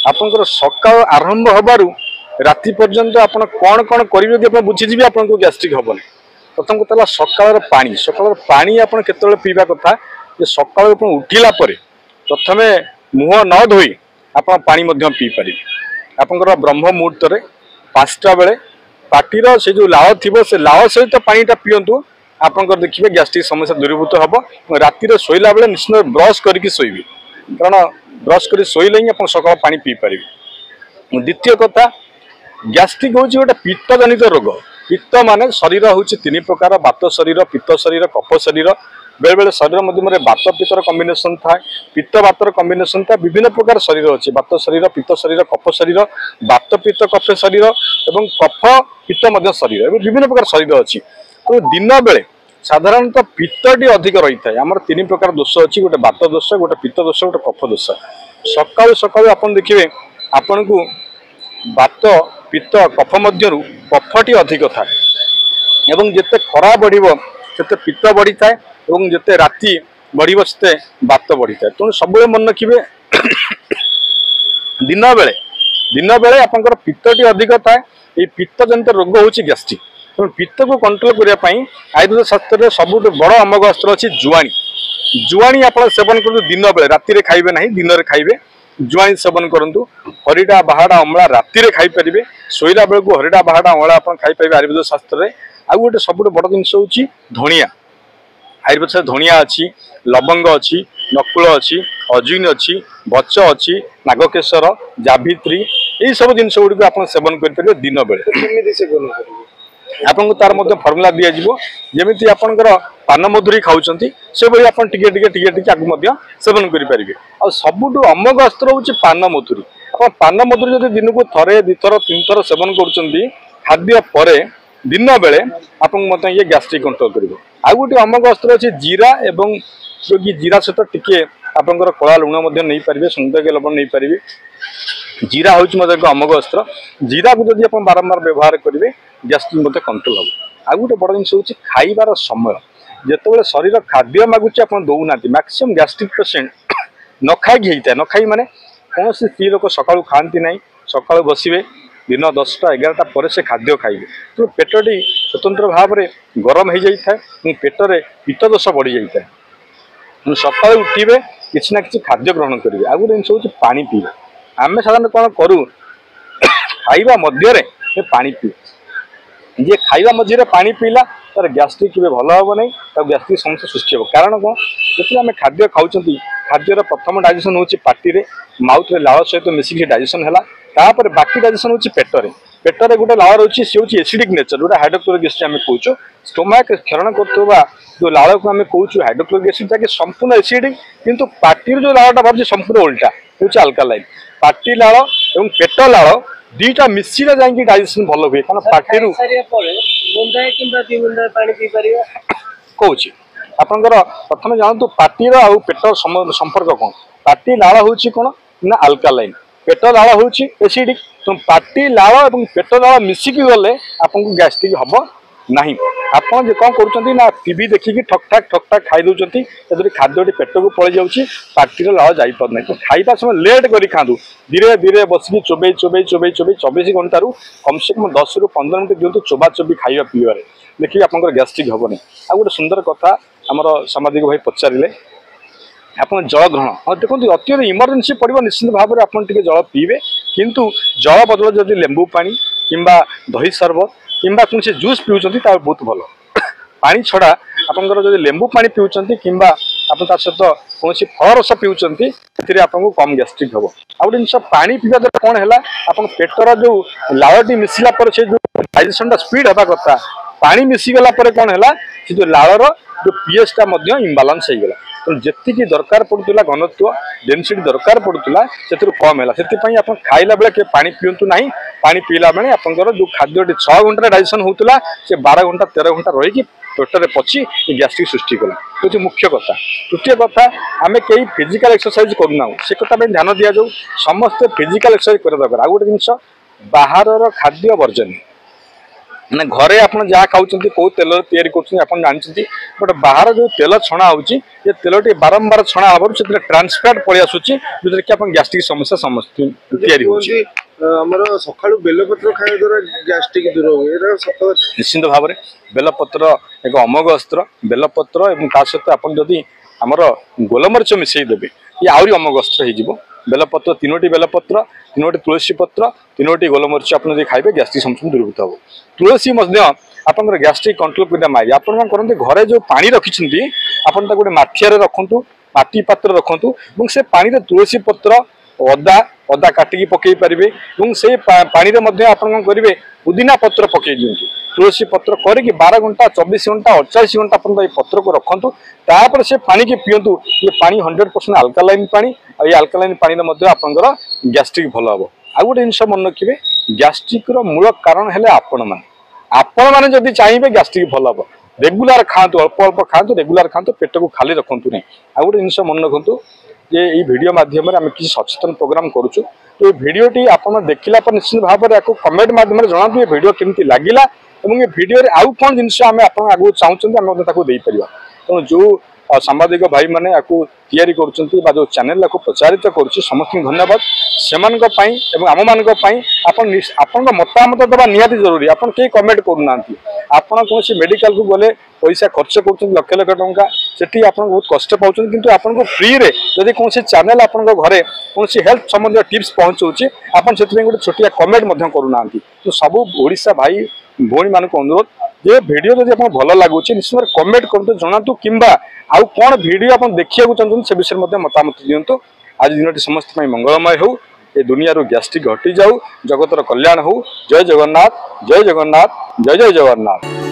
आपनकर सकाळ आरंभ हबारु राति पर्यंत आपण कौन कौन करेंगे जब बुझीजी आपको गैस्ट्रिक हेनी। प्रथम कथा सकाळ पानी आप केतବେଳେ पीवा कथा सकाळ उठिला प्रथम मुह न धोई आप पानी पी पारे। आपंकर ब्रह्म मुहूर्त 5टा बेले पार्टीर से जो लाव थी से लाव सहित पानीटा पीयंतु आपंकर देखिए गैस्ट्रिक समस्या दूरीभूत हम। राति शोला बेले निश्चित ब्रश करके शोबे कारण ब्रश कर शोले ही आप सकाळ पानी पी पारे। द्वितीय कथा गैस्ट्रिक हूँ गोटे पित्त जनित रोग। पित्त माने शरीर हूँ 3 प्रकार वात शरीर पित्त शरीर कफ शरीर। बेले बेले शरीर मध्य वात पित्तर कम्बिनेसन था पित्त वातर कम्बिनेसन था विभिन्न प्रकार शरीर अच्छी वात शरीर पित्त शरीर कफ शरीर वात पित्त कफ शरीर एवं कफ पित्त शरीर विभिन्न प्रकार शरीर अच्छी। तो दिन बेले साधारणतः पित्तटी अधिक रही है। आमर 3 प्रकार दोष अच्छी गोटे वात दोष गोटे पित्त दोष गोटे कफ दोष। सकाळु सकाळु आपन देखिए आपन को वात पित्त कफ मध्यरु कफटी अधिक था एवं जिते खरा बढ़िबो सेते पित्त बढ़ी थाए एवं जिते राति बढ़िबो सेते वात बढ़ी थाए। तेणु सब मन रखिए दिन बेले आपनकर पित्तटी अधिक थाए। ये पित्त जनित रोग होची गैस्ट्रिक। तेणु पित्त को कंट्रोल करने आयुर्वेद शास्त्र में सबुठ बड़ अमोघ अस्त्र अच्छी जुआणी। जुआणी आप सेवन कर दिन बेले राति खाइबे ना दिन में खाइबे जुआणी सेवन करूँ। हरिडा बाहाडा अमला राति में खाईपारे शोला बेलू हरिडा बाहाडा अमला आप खाईपारे आयुर्वेद शास्त्र में। आउ गोटे सबुठ बड़ जिनस हूँ धनिया। आयुर्वेद शास्त्र धनिया अच्छी लवंग अच्छी नकुल अच्छी अजुन अच्छी बच अच्छी नागकेशर जावित्री यही सब जिनस गुड़िक आप सेवन करेंगे दिन बेले। आपको तार फर्मुला दि जाव जमी आपंकर पान मधुरी खाऊँ से भाई आप सेवन करेंगे। आ सबुठ अमोघ अस्त्र हूँ पान मधुरी। आप पान मधुरी जब दिन को थे 2 थर 3 थर सेवन कर खाद्य पर दिन बेले आपको ये गैस्ट्रिक कंट्रोल कर। आ गोटे अमोघ अस्त्र अच्छी जीरा एवं जो कि जीरा सहित टिके आपंकर कला लुण नहीं पारे सौंदर्य लवण नहीं पारे। जीरा हूँ एक अमोघ अस्त्र। जीरा को जब आप बारंबार व्यवहार करेंगे गैस्ट्रिक कंट्रोल हम। आ गोटे बड़ जिन हूँ खाइबार समय जिते शरीर खाद्य मागुच आप दौना मैक्सीम गैस्ट्रिक पेसेंट न खाई होता है। न खाई माने कौन स्त्री लोक सकाळु खाती ना सकाळु बसवे दिन 10टा 11टा पर से खाद्य खाइबे तो पेटटी स्वतंत्र भाव में गरम हो जाता है पेटरे पित्त दोष बढ़ी जाता है। सकाळ उठे किसी ना कि खाद्य ग्रहण करेंगे। आ गोटे जिन हूँ पानी पीवे। आम साधारण कौन करूँ खाइबा मध्य पानी पी जी खाइबा मझे पानी पीला तार गैस्ट्रिक के भल हम ना गैस्ट्रिक समस्या सृष्टि हो। कारण कौन जो आम खाद्य खाऊँ खाद्यर प्रथम डाइजेशन हूँ पार्टी माउथ रे लाल सहित मिसिक डाइजेशन है तापर बाकी डाइजेशन हूँ पेटरे। पेटरे गोटे लाल रही सी हूँ एसिडिक नेचर जो हाइड्रोक्लोरिक एसिड आम कौच स्टोमाक क्षरण कर जो लाल को आम कौच हाइड्रोक्लोरिक एसिड जैसे संपूर्ण एसिडिक किंतु पार्टी जो लालटा भाव संपूर्ण उल्टा हूँ अल्कालाइन। पार्टी लाल और पेट लाल 2टा मिश्र जाकि डाइजेशन भल हुए कारण पार्टी कौच आपंकर प्रथम जानतु पार्टी आउ पेट संपर्क कौन। पार्टी लाल हूँ कौन ना अल्कालाइन पेट लाल हूँ एसिडिक। तो पार्टी लाल और पेट लाल मिसिकी गले आपको गैस्ट्रिक हम ना। आप कौन कर टीवी देखिकी ठक ठाक खाई दौरान खाद्य पेट को पड़ जाऊँगी पार्टी लाल जापार ना। तो खाइबा समय लेट कर खातु धीरे धीरे बसिक चोबई 24 घंटारू कम से कम 10 ରୁ 15 मिनट दिंतु चोबा चोबी खाइबा पीबार देखिए आप गैस्ट्रिक हम नहीं। आ गोटे सुंदर कथा आमर सामाजिक भाई पचारे आप जल ग्रहण हाँ देखो अत्यंत इमरजेंसी पड़ो निश्चित भाव में आप जल पीबे किंतु जल बदल जब लेंबू पानी किंबा दही सरबत किंबा कौन जूस पीउछंती ता बहुत भल। पानी छड़ा आपंकर जब लेंबू पानी पीउछंती किंबा आप सहित कौन फल रस पीउछंती से आपको कम गैस्ट्रिक हम। आ गोटे जिन पानी पीवा द्वारा कौन है आप पेटर जो लालटी मिसला पर से जो डाइजेशन स्पीड हवा कथा पानी मिसीगला कौन है जो लालर जो पीएचटा इम्बालांस हो गला। तो जी दरकार पड़ूला घनत्व डेनसीटी दरकार पड़ूला से कम है से आप खाइला बेले के पानी पीतु ना। पानी पीला बेले आपंकर जो खाद्य 6 घंटा डाइजेशन होता से 12 घंटा 13 घंटा रही पेटर पची गैस्ट्रिक सृष्टि कला ये मुख्य कथा। तृतीय कथा आम कई फिजिकल एक्सरसाइज करना से कथा ध्यान दि जाऊ समस्त फिजिकल एक्सरसाइज कर दरकार। आ गोटे जिन बाहर खाद्य वर्जन ମାନେ ଘରେ ଆପଣ ଯାହା ଖାଉଛନ୍ତି କୋଉ ତେଲରେ ତିଆରି କରୁଛନ୍ତି ଆପଣ ଜାଣିଛନ୍ତି, ବଟ୍ ବାହାର ଯୋଉ ତେଲ ଛଣା ହଉଛି ଏ ତେଲଟି ବାରମ୍ବାର ଛଣା ହବାରୁ ସେଥିରେ ଟ୍ରାନ୍ସଫ୍ୟାଟ୍ ପଳେଇ ଆସୁଛି, ଯୋଉଥିରେ କି ଆପଣ ଗ୍ୟାଷ୍ଟ୍ରିକ୍ ସମସ୍ୟା ସମସ୍ତ ତିଆରି ହଉଛି। ଆମର ସକାଳୁ ବେଲପତ୍ର ଖାଇବା ଦ୍ୱାରା ଗ୍ୟାଷ୍ଟ୍ରିକ୍ ଦୂର ହୁଏ, ଏଇଟା ସତ କଥା? ନିଶ୍ଚିନ୍ତ ଭାବରେ ବେଲପତ୍ର ଏକ ଅମୋଘ ଅସ୍ତ୍ର। ବେଲପତ୍ର ଏବଂ ତା ସହିତ ଆପଣ ଯଦି ଆମର ଗୋଲମରିଚ ମିଶାଇ ଦେବେ ଇଏ ଆହୁରି ଅମୋଘ ଅସ୍ତ୍ର ହେଇଯିବ। ବେଲପତ୍ର 3ଟି ବେଲପତ୍ର, 3ଟି ତୁଳସୀ ପତ୍ର, 3ଟି ଗୋଲମରିଚ ଆପଣ ଯଦି ଖାଇବେ ଗ୍ୟାଷ୍ଟ୍ରିକ୍ ସମସ୍ୟା ଦୂରୀଭୂତ ହେବ। ତୁଳସୀ ମଧ୍ୟ ଆପଣଙ୍କର ଗ୍ୟାଷ୍ଟ୍ରିକ୍ କଣ୍ଟ୍ରୋଲ କରିବା ମାରି ଆପଣ କ'ଣ କରନ୍ତି, ଘରେ ଯେଉଁ ପାଣି ରଖିଛନ୍ତି ଆପଣ ତାକୁ ଗୋଟେ ମାଠିଆରେ ରଖନ୍ତୁ, ମାଟି ପାତ୍ର ରଖନ୍ତୁ ଏବଂ ସେ ପାଣିରେ ତୁଳସୀ ପତ୍ର, ଅଦା କାଟିକି ପକାଇ ପାରିବେ ଏବଂ ସେଇ ପାଣିରେ ମଧ୍ୟ ଆପଣ କ'ଣ କରିବେ ପୁଦିନା ପତ୍ର ପକାଇ ଦିଅନ୍ତୁ। ତୁଳସୀ ପତ୍ର କରିକି 12 ଘଣ୍ଟା 24 ଘଣ୍ଟା 48 ଘଣ୍ଟା ପର୍ଯ୍ୟନ୍ତ এই ପତ୍ରକୁ ରଖନ୍ତୁ, ତାପରେ ସେ ପାଣିକି ପିଅନ୍ତୁ। ଏ ପାଣି 100% ଆଲକାଲାଇନ୍ ପାଣି, ଆଉ এই ଆଲକାଲାଇନ୍ ପାଣିରେ ମଧ୍ୟ ଆପଣଙ୍କର ଗ୍ୟାଷ୍ଟ୍ରିକ୍ ଭଲ ହେବ। ଆଉ ଗୋଟେ ଜିନିଷ ମନେ ରଖିବେ, ଗ୍ୟାଷ୍ଟ୍ରିକ୍ର ମୂଳ କାରଣ ହେଲେ ଆପଣମାନେ ଯଦି ଚାହିଁବେ ଗ୍ୟାଷ୍ଟ୍ରିକ୍ ଭଲ ହେବ। ରେଗୁଲାର ଖାଆନ୍ତୁ, ଅଳ୍ପ ଅଳ୍ପ ଖାଆନ୍ତୁ, ରେଗୁଲାର ଖାଆନ୍ତୁ, ପେଟକୁ ଖାଲି ରଖନ୍ତୁ ନାହିଁ। ଆଉ ଗୋଟେ ଜିନିଷ ମନେ ରଖନ୍ତୁ ଯେ এই ভিডিও মাধ্যমে আমি কিছু সচেতন প্রোগ্রাম করুছু, তো এই ভিডিওটি আপনার দেখিলা পরে নিশ্চিত ভাবে আকু কমেন্ট মাধ্যমে জনাতু এই ভিডিও কেমতি লাগিলা এবং এই ভিডিওরে আউ কোন জিনিস আমি আপনার আগু চাহুଛନ୍ତି আমি তাকে ଦେଇପାରିବା। ତେଣୁ ଯେଉଁ ସାମ୍ବାଦିକ ଭାଇମାନେ ଆକୁ ତିଆରି କରୁଛନ୍ତି ବା ଯେଉଁ ଚ୍ୟାନେଲ ଆକୁ ପ୍ରଚାରିତ କରୁଛି ସମସ୍ତଙ୍କୁ ଧନ୍ୟବାଦ। ସେମାନଙ୍କ ପାଇଁ ଏବଂ ଆମମାନଙ୍କ ପାଇଁ ଆପଣଙ୍କ ମତାମତ ଦେବା ନିହାତି ଜରୁରୀ। ଆପଣ କେହି କମେଣ୍ଟ କରୁନାହାନ୍ତି। ଆପଣ କୌଣସି ମେଡିକାଲକୁ ଗଲେ ପଇସା ଖର୍ଚ୍ଚ କରୁଛନ୍ତି ଲକ୍ଷ ଲକ୍ଷ ଟଙ୍କା, ସେଠି ଆପଣ ବହୁତ କଷ୍ଟ ପାଉଛନ୍ତି, କିନ୍ତୁ ଆପଣଙ୍କୁ ଫ୍ରିରେ ଯଦି କୌଣସି ଚ୍ୟାନେଲ ଆପଣଙ୍କ ଘରେ କୌଣସି ହେଲ୍ଥ ସମ୍ବନ୍ଧୀୟ ଟିପ୍ସ ପହଞ୍ଚଉଛି ଆପଣ ସେଥିପାଇଁ ଗୋଟେ ଛୋଟିଆ କମେଣ୍ଟ ମଧ୍ୟ କରୁନାହାନ୍ତି। ତ ସବୁ ଓଡ଼ିଶା ଭାଇ ଭଉଣୀମାନଙ୍କୁ ଅନୁରୋଧ ଯେ ଭିଡ଼ିଓ ଯଦି ଆପଣଙ୍କୁ ଭଲ ଲାଗୁଛି ନିଶ୍ଚିତ ଭାବରେ କମେଣ୍ଟ କରନ୍ତୁ, ଜଣାନ୍ତୁ, କିମ୍ବା ଆଉ କ'ଣ ଭିଡ଼ିଓ ଆପଣ ଦେଖିବାକୁ ଚାହୁଁଛନ୍ତି ସେ ବିଷୟରେ ମଧ୍ୟ ମତାମତ ଦିଅନ୍ତୁ। ଆଜି ଦିନଟି ସମସ୍ତ ପାଇଁ ମଙ୍ଗଳମୟ ହେଉ, ଏ ଦୁନିଆରୁ ଗ୍ୟାଷ୍ଟ୍ରିକ୍ ହଟିଯାଉ, ଜଗତର କଲ୍ୟାଣ ହେଉ। ଜୟ ଜଗନ୍ନାଥ, ଜୟ ଜଗନ୍ନାଥ, ଜୟ ଜୟ ଜଗନ୍ନାଥ।